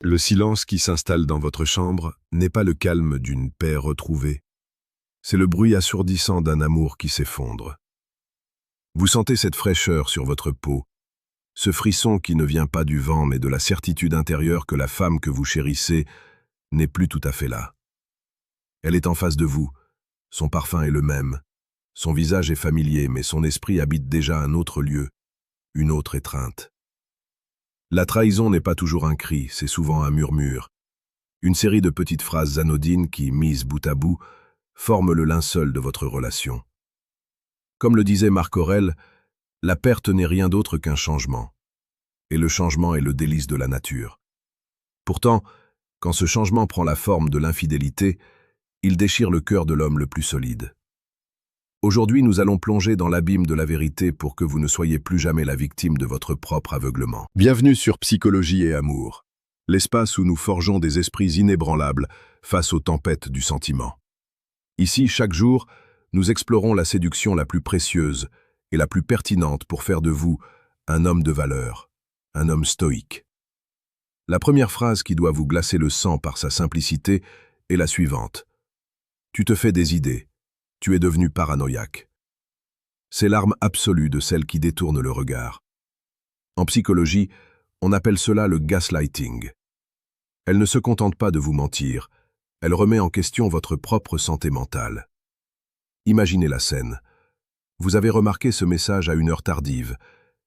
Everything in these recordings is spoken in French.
Le silence qui s'installe dans votre chambre n'est pas le calme d'une paix retrouvée. C'est le bruit assourdissant d'un amour qui s'effondre. Vous sentez cette fraîcheur sur votre peau, ce frisson qui ne vient pas du vent mais de la certitude intérieure que la femme que vous chérissez n'est plus tout à fait là. Elle est en face de vous, son parfum est le même, son visage est familier mais son esprit habite déjà un autre lieu, une autre étreinte. La trahison n'est pas toujours un cri, c'est souvent un murmure. Une série de petites phrases anodines qui, mises bout à bout, forment le linceul de votre relation. Comme le disait Marc Aurèle, la perte n'est rien d'autre qu'un changement. Et le changement est le délice de la nature. Pourtant, quand ce changement prend la forme de l'infidélité, il déchire le cœur de l'homme le plus solide. Aujourd'hui, nous allons plonger dans l'abîme de la vérité pour que vous ne soyez plus jamais la victime de votre propre aveuglement. Bienvenue sur Psychologie et Amour, l'espace où nous forgeons des esprits inébranlables face aux tempêtes du sentiment. Ici, chaque jour, nous explorons la séduction la plus précieuse et la plus pertinente pour faire de vous un homme de valeur, un homme stoïque. La première phrase qui doit vous glacer le sang par sa simplicité est la suivante. Tu te fais des idées. Tu es devenu paranoïaque. C'est l'arme absolue de celle qui détourne le regard. En psychologie, on appelle cela le gaslighting. Elle ne se contente pas de vous mentir, elle remet en question votre propre santé mentale. Imaginez la scène. Vous avez remarqué ce message à une heure tardive,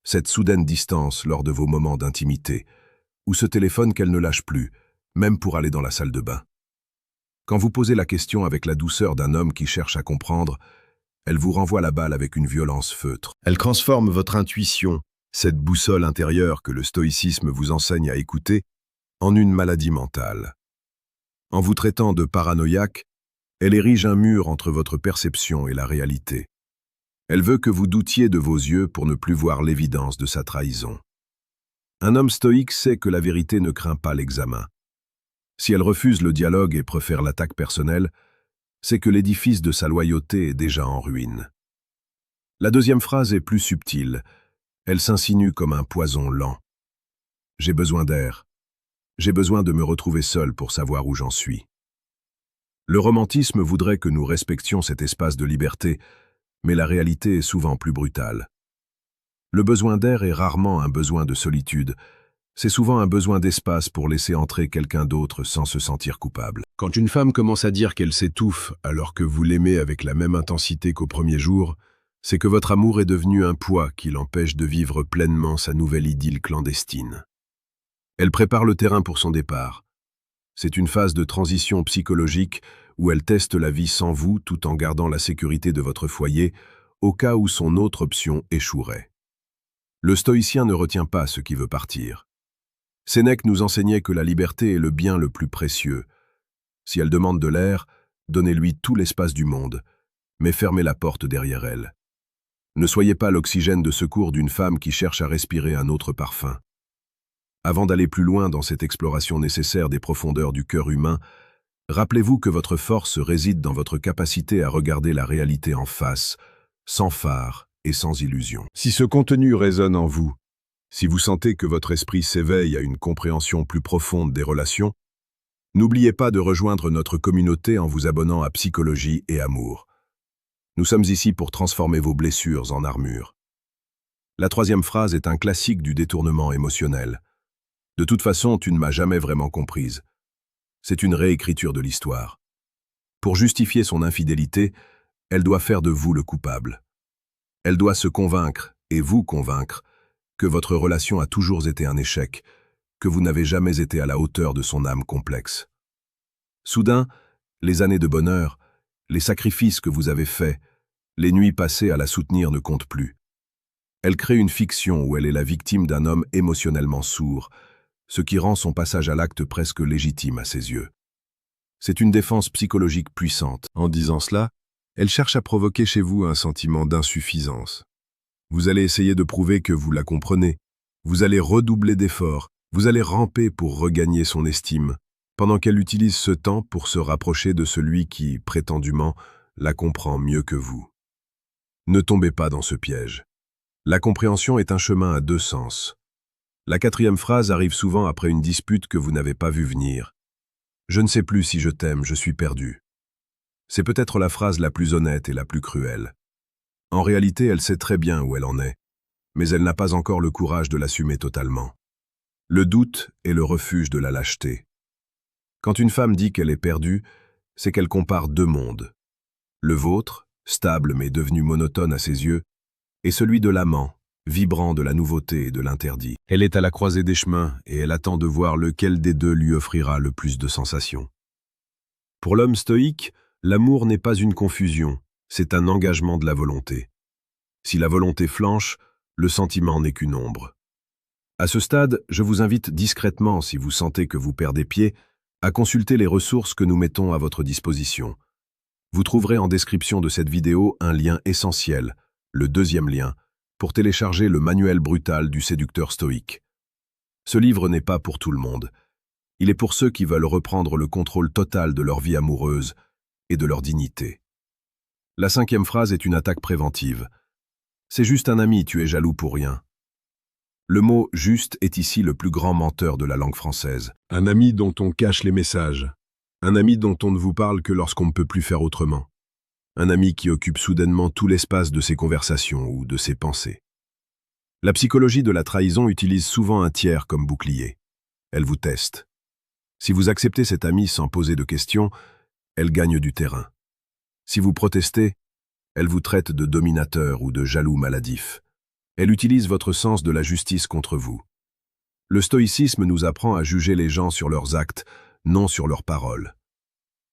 cette soudaine distance lors de vos moments d'intimité, ou ce téléphone qu'elle ne lâche plus, même pour aller dans la salle de bain. Quand vous posez la question avec la douceur d'un homme qui cherche à comprendre, elle vous renvoie la balle avec une violence feutre. Elle transforme votre intuition, cette boussole intérieure que le stoïcisme vous enseigne à écouter, en une maladie mentale. En vous traitant de paranoïaque, elle érige un mur entre votre perception et la réalité. Elle veut que vous doutiez de vos yeux pour ne plus voir l'évidence de sa trahison. Un homme stoïque sait que la vérité ne craint pas l'examen. Si elle refuse le dialogue et préfère l'attaque personnelle, c'est que l'édifice de sa loyauté est déjà en ruine. La deuxième phrase est plus subtile. Elle s'insinue comme un poison lent. J'ai besoin d'air. J'ai besoin de me retrouver seul pour savoir où j'en suis. Le romantisme voudrait que nous respections cet espace de liberté, mais la réalité est souvent plus brutale. Le besoin d'air est rarement un besoin de solitude. C'est souvent un besoin d'espace pour laisser entrer quelqu'un d'autre sans se sentir coupable. Quand une femme commence à dire qu'elle s'étouffe alors que vous l'aimez avec la même intensité qu'au premier jour, c'est que votre amour est devenu un poids qui l'empêche de vivre pleinement sa nouvelle idylle clandestine. Elle prépare le terrain pour son départ. C'est une phase de transition psychologique où elle teste la vie sans vous tout en gardant la sécurité de votre foyer au cas où son autre option échouerait. Le stoïcien ne retient pas ce qui veut partir. Sénèque nous enseignait que la liberté est le bien le plus précieux. Si elle demande de l'air, donnez-lui tout l'espace du monde, mais fermez la porte derrière elle. Ne soyez pas l'oxygène de secours d'une femme qui cherche à respirer un autre parfum. Avant d'aller plus loin dans cette exploration nécessaire des profondeurs du cœur humain, rappelez-vous que votre force réside dans votre capacité à regarder la réalité en face, sans phare et sans illusion. Si ce contenu résonne en vous, si vous sentez que votre esprit s'éveille à une compréhension plus profonde des relations, n'oubliez pas de rejoindre notre communauté en vous abonnant à Psychologie et Amour. Nous sommes ici pour transformer vos blessures en armure. La troisième phrase est un classique du détournement émotionnel. De toute façon, tu ne m'as jamais vraiment comprise. C'est une réécriture de l'histoire. Pour justifier son infidélité, elle doit faire de vous le coupable. Elle doit se convaincre, et vous convaincre, que votre relation a toujours été un échec, que vous n'avez jamais été à la hauteur de son âme complexe. Soudain, les années de bonheur, les sacrifices que vous avez faits, les nuits passées à la soutenir ne comptent plus. Elle crée une fiction où elle est la victime d'un homme émotionnellement sourd, ce qui rend son passage à l'acte presque légitime à ses yeux. C'est une défense psychologique puissante. En disant cela, elle cherche à provoquer chez vous un sentiment d'insuffisance. Vous allez essayer de prouver que vous la comprenez. Vous allez redoubler d'efforts. Vous allez ramper pour regagner son estime, pendant qu'elle utilise ce temps pour se rapprocher de celui qui, prétendument, la comprend mieux que vous. Ne tombez pas dans ce piège. La compréhension est un chemin à deux sens. La quatrième phrase arrive souvent après une dispute que vous n'avez pas vue venir. Je ne sais plus si je t'aime, je suis perdu. C'est peut-être la phrase la plus honnête et la plus cruelle. En réalité, elle sait très bien où elle en est, mais elle n'a pas encore le courage de l'assumer totalement. Le doute est le refuge de la lâcheté. Quand une femme dit qu'elle est perdue, c'est qu'elle compare deux mondes. Le vôtre, stable mais devenu monotone à ses yeux, et celui de l'amant, vibrant de la nouveauté et de l'interdit. Elle est à la croisée des chemins et elle attend de voir lequel des deux lui offrira le plus de sensations. Pour l'homme stoïque, l'amour n'est pas une confusion, c'est un engagement de la volonté. Si la volonté flanche, le sentiment n'est qu'une ombre. À ce stade, je vous invite discrètement, si vous sentez que vous perdez pied, à consulter les ressources que nous mettons à votre disposition. Vous trouverez en description de cette vidéo un lien essentiel, le deuxième lien, pour télécharger le manuel brutal du séducteur stoïque. Ce livre n'est pas pour tout le monde. Il est pour ceux qui veulent reprendre le contrôle total de leur vie amoureuse et de leur dignité. La cinquième phrase est une attaque préventive. C'est juste un ami, tu es jaloux pour rien. Le mot « juste » est ici le plus grand menteur de la langue française. Un ami dont on cache les messages. Un ami dont on ne vous parle que lorsqu'on ne peut plus faire autrement. Un ami qui occupe soudainement tout l'espace de ses conversations ou de ses pensées. La psychologie de la trahison utilise souvent un tiers comme bouclier. Elle vous teste. Si vous acceptez cet ami sans poser de questions, elle gagne du terrain. Si vous protestez, elle vous traite de dominateur ou de jaloux maladif. Elle utilise votre sens de la justice contre vous. Le stoïcisme nous apprend à juger les gens sur leurs actes, non sur leurs paroles.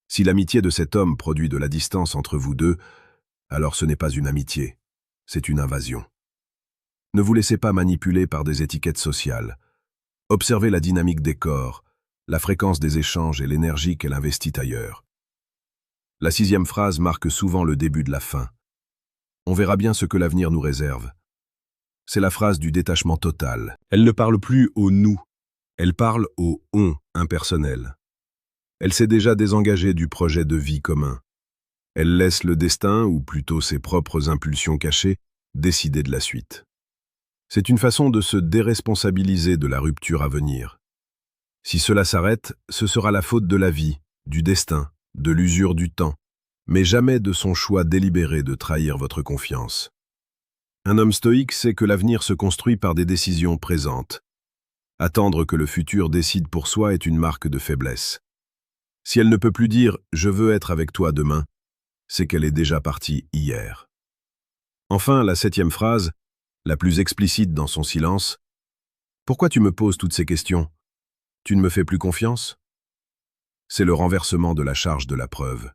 Si l'amitié de cet homme produit de la distance entre vous deux, alors ce n'est pas une amitié, c'est une invasion. Ne vous laissez pas manipuler par des étiquettes sociales. Observez la dynamique des corps, la fréquence des échanges et l'énergie qu'elle investit ailleurs. La sixième phrase marque souvent le début de la fin. On verra bien ce que l'avenir nous réserve. C'est la phrase du détachement total. Elle ne parle plus au « nous », elle parle au « on » impersonnel. Elle s'est déjà désengagée du projet de vie commun. Elle laisse le destin, ou plutôt ses propres impulsions cachées, décider de la suite. C'est une façon de se déresponsabiliser de la rupture à venir. Si cela s'arrête, ce sera la faute de la vie, du destin, de l'usure du temps, mais jamais de son choix délibéré de trahir votre confiance. Un homme stoïque sait que l'avenir se construit par des décisions présentes. Attendre que le futur décide pour soi est une marque de faiblesse. Si elle ne peut plus dire « je veux être avec toi demain », c'est qu'elle est déjà partie hier. Enfin, la septième phrase, la plus explicite dans son silence, « Pourquoi tu me poses toutes ces questions? Tu ne me fais plus confiance ?» C'est le renversement de la charge de la preuve.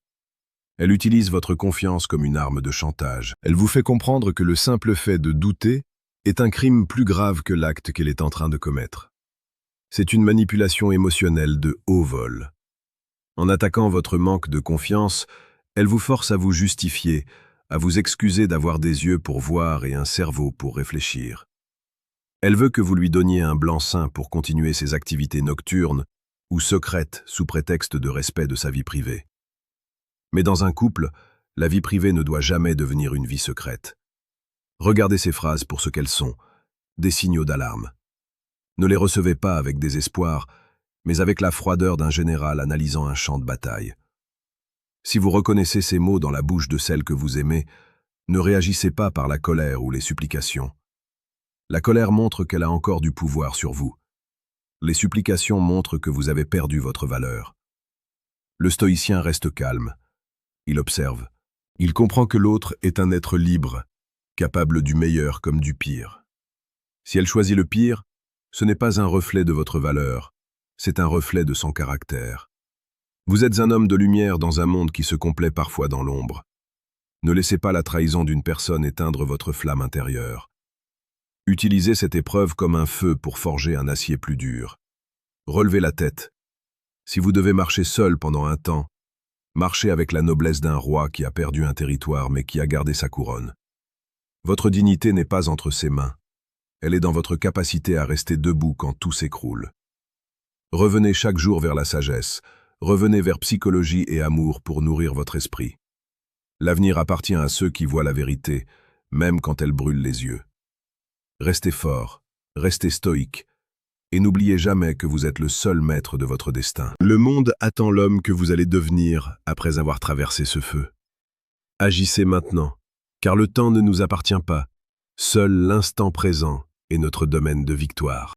Elle utilise votre confiance comme une arme de chantage. Elle vous fait comprendre que le simple fait de douter est un crime plus grave que l'acte qu'elle est en train de commettre. C'est une manipulation émotionnelle de haut vol. En attaquant votre manque de confiance, elle vous force à vous justifier, à vous excuser d'avoir des yeux pour voir et un cerveau pour réfléchir. Elle veut que vous lui donniez un blanc-seing pour continuer ses activités nocturnes ou secrètes sous prétexte de respect de sa vie privée. Mais dans un couple, la vie privée ne doit jamais devenir une vie secrète. Regardez ces phrases pour ce qu'elles sont, des signaux d'alarme. Ne les recevez pas avec désespoir, mais avec la froideur d'un général analysant un champ de bataille. Si vous reconnaissez ces mots dans la bouche de celle que vous aimez, ne réagissez pas par la colère ou les supplications. La colère montre qu'elle a encore du pouvoir sur vous. Les supplications montrent que vous avez perdu votre valeur. Le stoïcien reste calme. Il observe. Il comprend que l'autre est un être libre, capable du meilleur comme du pire. Si elle choisit le pire, ce n'est pas un reflet de votre valeur, c'est un reflet de son caractère. Vous êtes un homme de lumière dans un monde qui se complaît parfois dans l'ombre. Ne laissez pas la trahison d'une personne éteindre votre flamme intérieure. Utilisez cette épreuve comme un feu pour forger un acier plus dur. Relevez la tête. Si vous devez marcher seul pendant un temps, marchez avec la noblesse d'un roi qui a perdu un territoire mais qui a gardé sa couronne. Votre dignité n'est pas entre ses mains. Elle est dans votre capacité à rester debout quand tout s'écroule. Revenez chaque jour vers la sagesse. Revenez vers psychologie et amour pour nourrir votre esprit. L'avenir appartient à ceux qui voient la vérité, même quand elle brûle les yeux. Restez fort, restez stoïque, et n'oubliez jamais que vous êtes le seul maître de votre destin. Le monde attend l'homme que vous allez devenir après avoir traversé ce feu. Agissez maintenant, car le temps ne nous appartient pas. Seul l'instant présent est notre domaine de victoire.